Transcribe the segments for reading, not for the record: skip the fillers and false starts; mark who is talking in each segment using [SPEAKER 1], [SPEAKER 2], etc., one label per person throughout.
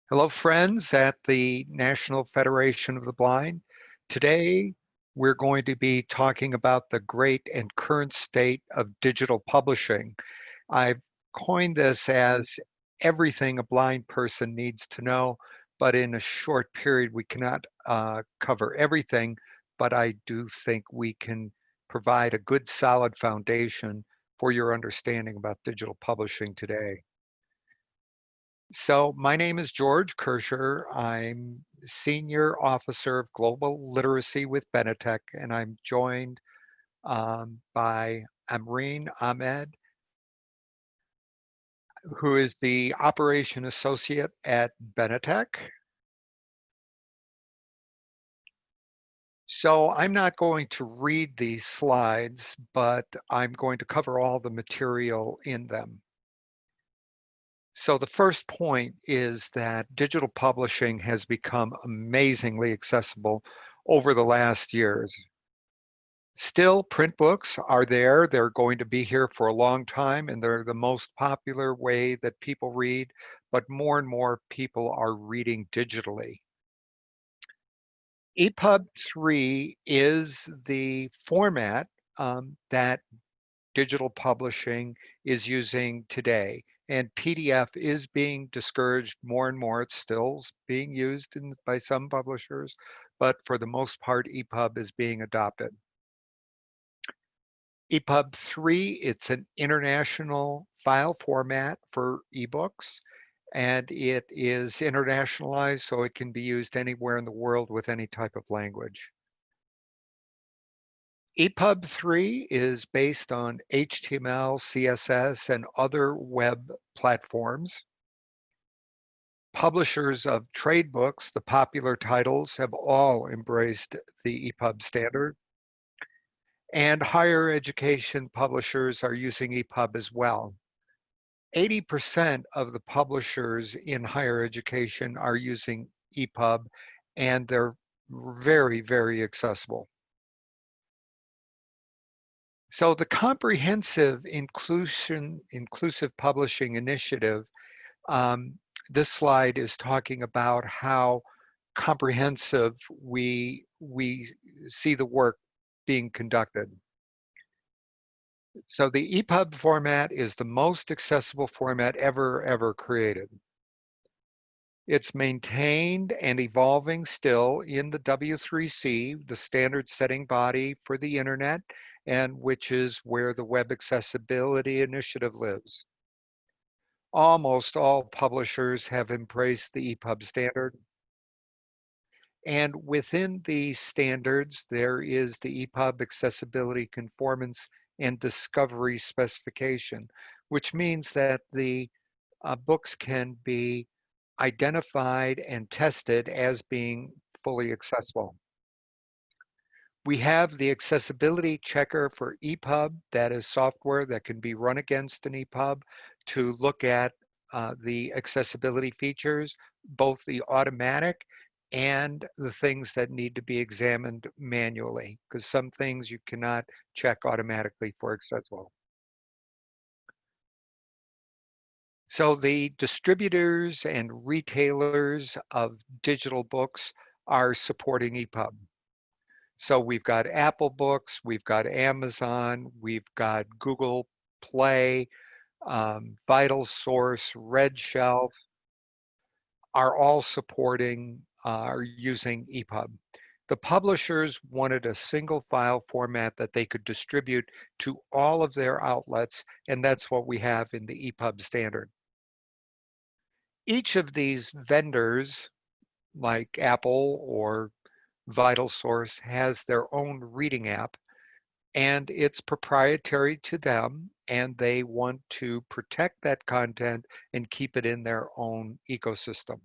[SPEAKER 1] Hello, friends at the National Federation of the Blind. Today, we're going to be talking about the great and current state of digital publishing. I've coined this as everything a blind person needs to know, but in a short period, we cannot cover everything, but I do think we can provide a good solid foundation for your understanding about digital publishing today. So my name is George Kerscher. I'm Senior Officer of Global Literacy with Benetech, and I'm joined by Amreen Ahmed, who is the Operation Associate at Benetech. So I'm not going to read these slides, but I'm going to cover all the material in them. So the first point is that digital publishing has become amazingly accessible over the last years. Still, print books are there. They're going to be here for a long time, and they're the most popular way that people read, but more and more people are reading digitally. EPUB 3 is the format that digital publishing is using today. And PDF is being discouraged more and more. It's still being used by some publishers, but for the most part, EPUB is being adopted. EPUB 3, it's an international file format for ebooks, and it is internationalized, so it can be used anywhere in the world with any type of language. EPUB 3 is based on HTML, CSS, and other web platforms. Publishers of trade books, the popular titles, have all embraced the EPUB standard. And higher education publishers are using EPUB as well. 80% of the publishers in higher education are using EPUB, and they're very, very accessible. So the Comprehensive Inclusive Publishing Initiative, this slide is talking about how comprehensive we see the work being conducted. So the EPUB format is the most accessible format ever created. It's maintained and evolving still in the W3C, the standard setting body for the internet, and which is where the Web Accessibility Initiative lives. Almost all publishers have embraced the EPUB standard. And within these standards, there is the EPUB Accessibility Conformance and Discovery Specification, which means that the books can be identified and tested as being fully accessible. We have the accessibility checker for EPUB. That is software that can be run against an EPUB to look at the accessibility features, both the automatic and the things that need to be examined manually, because some things you cannot check automatically for accessible. So the distributors and retailers of digital books are supporting EPUB. So we've got Apple Books, we've got Amazon, we've got Google Play, Vital Source, Red Shelf, are all supporting are using EPUB. The publishers wanted a single file format that they could distribute to all of their outlets, and that's what we have in the EPUB standard. Each of these vendors, like Apple or Vital Source, has their own reading app, and it's proprietary to them, and they want to protect that content and keep it in their own ecosystem.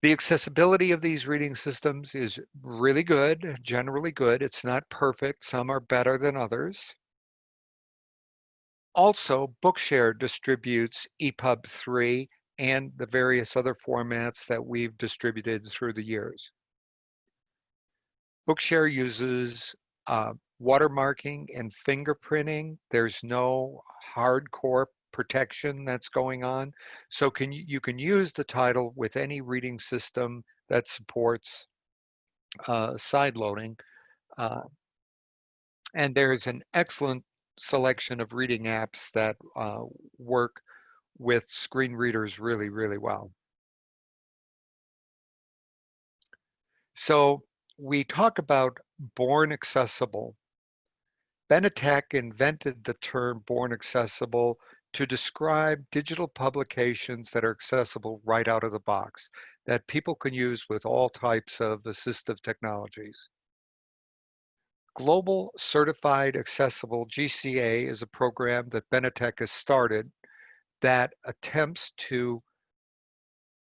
[SPEAKER 1] The accessibility of these reading systems is really good, generally good. It's not perfect. Some are better than others. Also, Bookshare distributes EPUB 3 and the various other formats that we've distributed through the years. Bookshare uses watermarking and fingerprinting. There's no hardcore protection that's going on. So you can use the title with any reading system that supports side loading. Uh, and there's an excellent selection of reading apps that work with screen readers really, really well. So we talk about born accessible. Benetech invented the term born accessible to describe digital publications that are accessible right out of the box, that people can use with all types of assistive technologies. Global Certified Accessible, GCA, is a program that Benetech has started that attempts to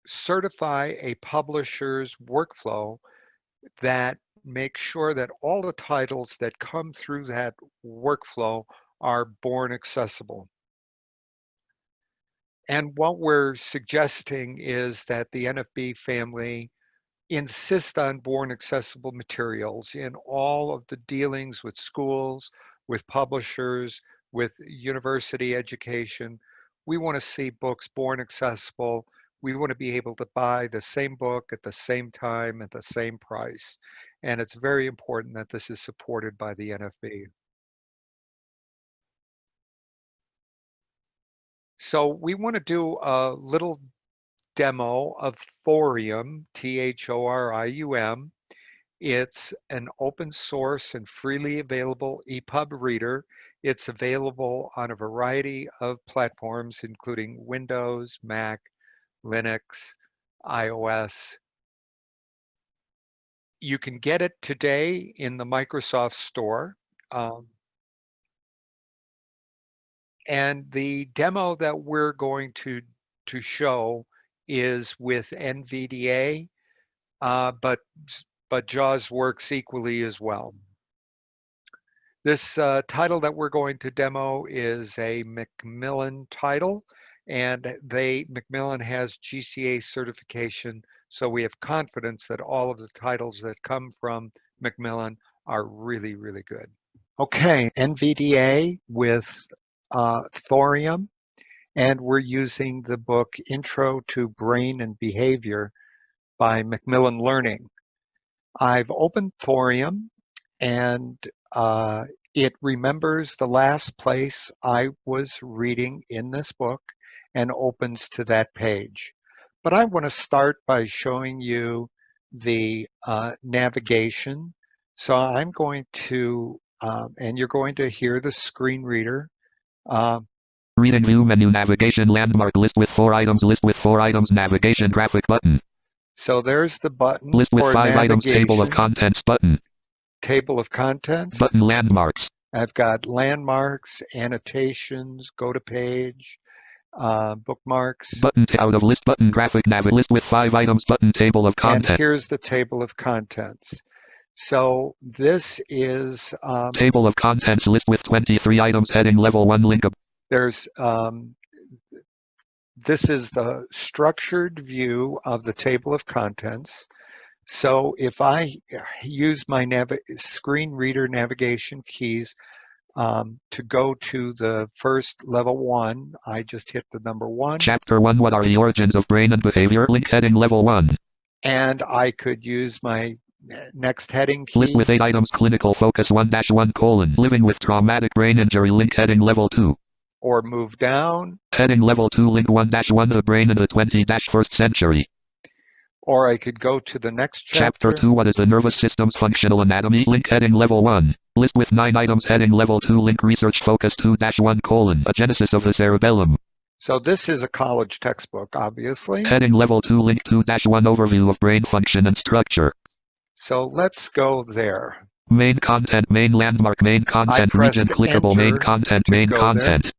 [SPEAKER 1] certify a publisher's workflow that makes sure that all the titles that come through that workflow are born accessible. And what we're suggesting is that the NFB family insist on born accessible materials in all of the dealings with schools, with publishers, with university education. We want to see books born accessible. We want to be able to buy the same book at the same time at the same price. And it's very important that this is supported by the NFB. So we want to do a little demo of Thorium, Thorium. It's an open source and freely available EPUB reader. It's available on a variety of platforms, including Windows, Mac, Linux, iOS. You can get it today in the Microsoft Store. And the demo that we're going to show is with NVDA, but JAWS works equally as well. This title that we're going to demo is a Macmillan title, and Macmillan has GCA certification, so we have confidence that all of the titles that come from Macmillan are really, really good. Okay, NVDA with Thorium, and we're using the book Intro to Brain and Behavior by Macmillan Learning. I've opened Thorium, and it remembers the last place I was reading in this book and opens to that page. But I want to start by showing you the navigation. So I'm going to, and you're going to hear the screen reader.
[SPEAKER 2] Reading view menu navigation landmark list with 4 items navigation graphic button.
[SPEAKER 1] So there's the button.
[SPEAKER 2] List with 5 items table of contents button.
[SPEAKER 1] Table of contents.
[SPEAKER 2] Button landmarks.
[SPEAKER 1] I've got landmarks, annotations, go to page, bookmarks.
[SPEAKER 2] Button out of list button graphic list with 5 items button table of contents.
[SPEAKER 1] And here's the table of contents. So this is
[SPEAKER 2] table of contents list with 23 items heading level 1 link up.
[SPEAKER 1] There's this is the structured view of the table of contents. So if I use my screen reader navigation keys to go to the first level 1, I just hit the number 1.
[SPEAKER 2] Chapter 1, what are the origins of brain and behavior? Link heading level 1.
[SPEAKER 1] And I could use my next heading key.
[SPEAKER 2] List with 8 items clinical focus 1-1 : living with traumatic brain injury link heading level 2.
[SPEAKER 1] Or move down.
[SPEAKER 2] Heading level 2 link 1-1 the brain in the 21st century.
[SPEAKER 1] Or I could go to the next chapter.
[SPEAKER 2] Chapter 2, what is the nervous system's functional anatomy? Link heading level 1. List with 9 items heading level 2 link research focus 2-1 : a genesis of the cerebellum.
[SPEAKER 1] So this is a college textbook, obviously.
[SPEAKER 2] Heading level 2 link 2-1 overview of brain function and structure.
[SPEAKER 1] So let's go there.
[SPEAKER 2] Main content, main landmark, main content region clickable, main content, main content.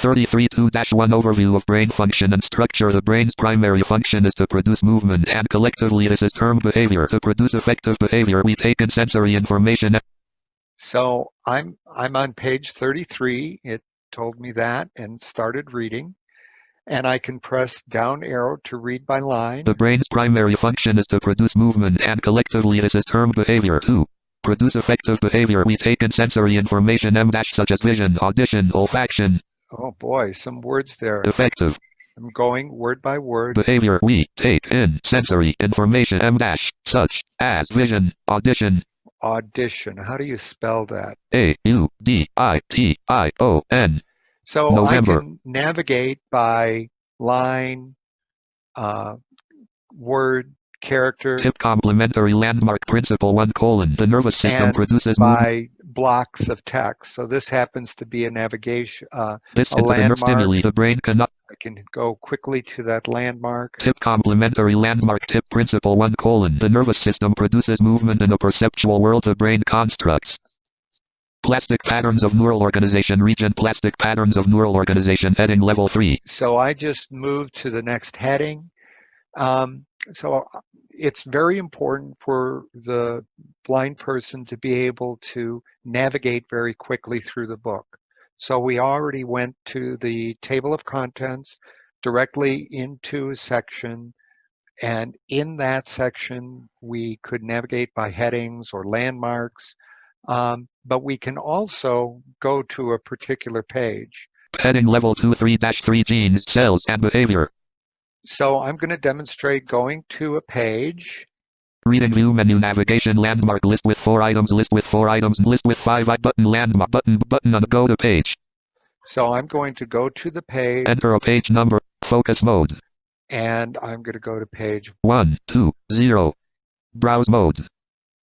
[SPEAKER 2] 33 2-1 overview of brain function and structure. The brain's primary function is to produce movement, and collectively this is termed behavior. To produce effective behavior, we take in sensory information.
[SPEAKER 1] So I'm on page 33. It told me that and started reading. And I can press down arrow to read by line.
[SPEAKER 2] The brain's primary function is to produce movement, and collectively this is termed behavior. To produce effective behavior, we take in sensory information such as vision, audition, olfaction.
[SPEAKER 1] Oh boy, some words there.
[SPEAKER 2] Effective.
[SPEAKER 1] I'm going word by word.
[SPEAKER 2] Behavior. We take in sensory information. Such as vision. Audition.
[SPEAKER 1] Audition. How do you spell that?
[SPEAKER 2] Audition.
[SPEAKER 1] So
[SPEAKER 2] November.
[SPEAKER 1] I can navigate by line, word, character.
[SPEAKER 2] Tip complementary landmark principle 1: the nervous system produces
[SPEAKER 1] by blocks of text. So this happens to be a navigation, a landmark.
[SPEAKER 2] Stimuli the brain cannot.
[SPEAKER 1] I can go quickly to that landmark.
[SPEAKER 2] Tip complementary landmark. Tip principle 1: the nervous system produces movement in a perceptual world the brain constructs. Plastic patterns of neural organization region. Plastic patterns of neural organization heading level 3.
[SPEAKER 1] So I just moved to the next heading. So it's very important for the blind person to be able to navigate very quickly through the book. So we already went to the table of contents, directly into a section, and in that section we could navigate by headings or landmarks, but we can also go to a particular page.
[SPEAKER 2] Heading level 2 3-3 genes, cells, and behavior.
[SPEAKER 1] So I'm going to demonstrate going to a page.
[SPEAKER 2] Reading view menu navigation landmark list with 4 items, list with 4 items, list with 5 button landmark button on the go to page.
[SPEAKER 1] So I'm going to go to the page.
[SPEAKER 2] Enter a page number, focus mode.
[SPEAKER 1] And I'm going to go to page
[SPEAKER 2] 120. Browse mode.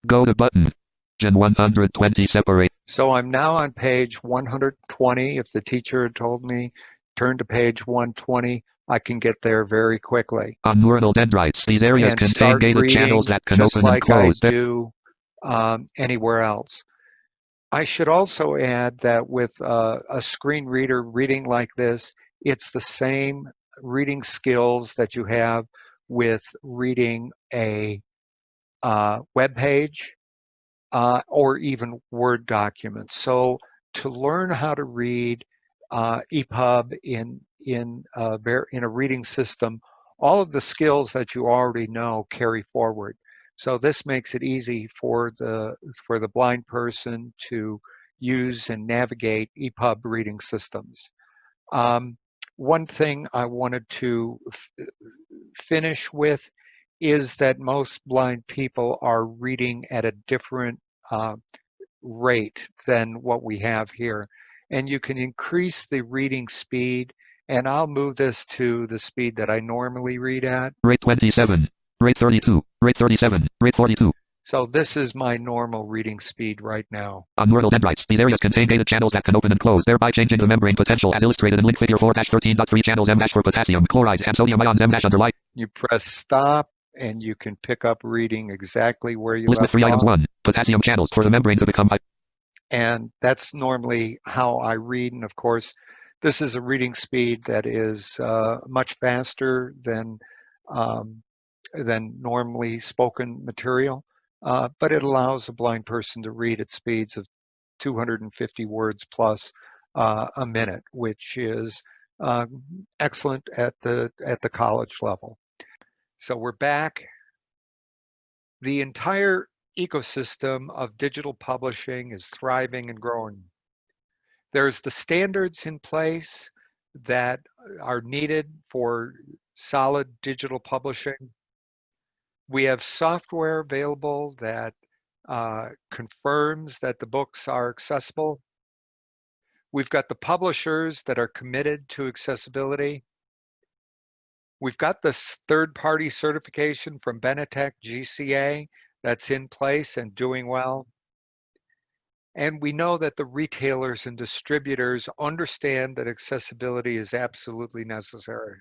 [SPEAKER 2] Go to button. 120 separate.
[SPEAKER 1] So I'm now on page 120. If the teacher had told me turn to page 120, I can get there very quickly.
[SPEAKER 2] On neuronal dendrites, these areas contain gated channels that can open and close.
[SPEAKER 1] Just like I do anywhere else. I should also add that with a screen reader reading like this, it's the same reading skills that you have with reading a web page or even Word documents. So to learn how to read EPUB in a reading system, all of the skills that you already know carry forward. So this makes it easy for the blind person to use and navigate EPUB reading systems. One thing I wanted to finish with is that most blind people are reading at a different rate than what we have here. And you can increase the reading speed, and I'll move this to the speed that I normally read at.
[SPEAKER 2] Rate 27, rate 32, rate 37, rate 42.
[SPEAKER 1] So this is my normal reading speed right now.
[SPEAKER 2] On neuronal dendrites, these areas contain gated channels that can open and close, thereby changing the membrane potential as illustrated in link figure 4-13.3 channels M- for potassium, chloride, and sodium ions M- underline.
[SPEAKER 1] You press stop, and you can pick up reading exactly where you
[SPEAKER 2] list with 3 items 1, potassium channels for the membrane to become.
[SPEAKER 1] And that's normally how I read. And of course, this is a reading speed that is much faster than normally spoken material, but it allows a blind person to read at speeds of 250 words plus a minute, which is excellent at the college level. So we're back. The entire ecosystem of digital publishing is thriving and growing. There's the standards in place that are needed for solid digital publishing. We have software available that confirms that the books are accessible. We've got the publishers that are committed to accessibility. We've got this third-party certification from Benetech GCA that's in place and doing well. And we know that the retailers and distributors understand that accessibility is absolutely necessary.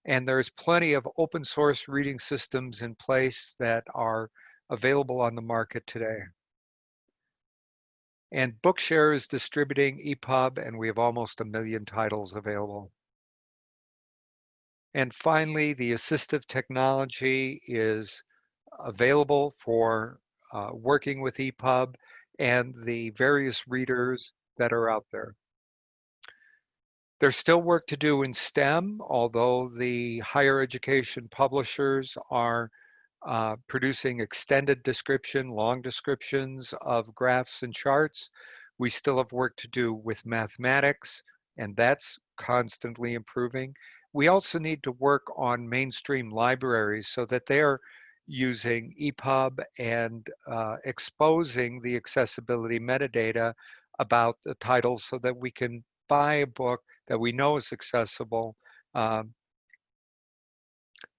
[SPEAKER 1] And there's plenty of open source reading systems in place that are available on the market today. And Bookshare is distributing EPUB, and we have almost 1 million titles available. And finally, the assistive technology is available for working with EPUB and the various readers that are out there. There's still work to do in STEM, although the higher education publishers are producing extended description, long descriptions of graphs and charts. We still have work to do with mathematics, and that's constantly improving. We also need to work on mainstream libraries so that they're using EPUB and exposing the accessibility metadata about the title so that we can buy a book that we know is accessible. Um,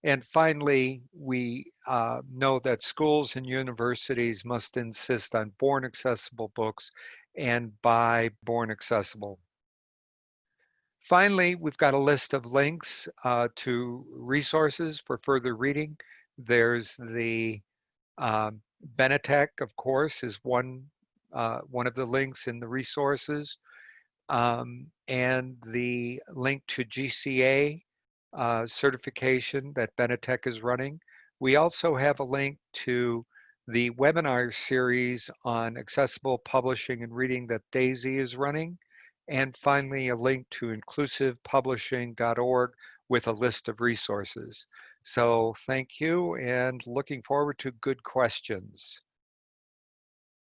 [SPEAKER 1] and finally, we know that schools and universities must insist on born accessible books and buy born accessible. Finally, we've got a list of links to resources for further reading. There's the Benetech, of course, is one of the links in the resources, and the link to GCA certification that Benetech is running. We also have a link to the webinar series on accessible publishing and reading that Daisy is running. And finally, a link to inclusivepublishing.org with a list of resources. So thank you, and looking forward to good questions.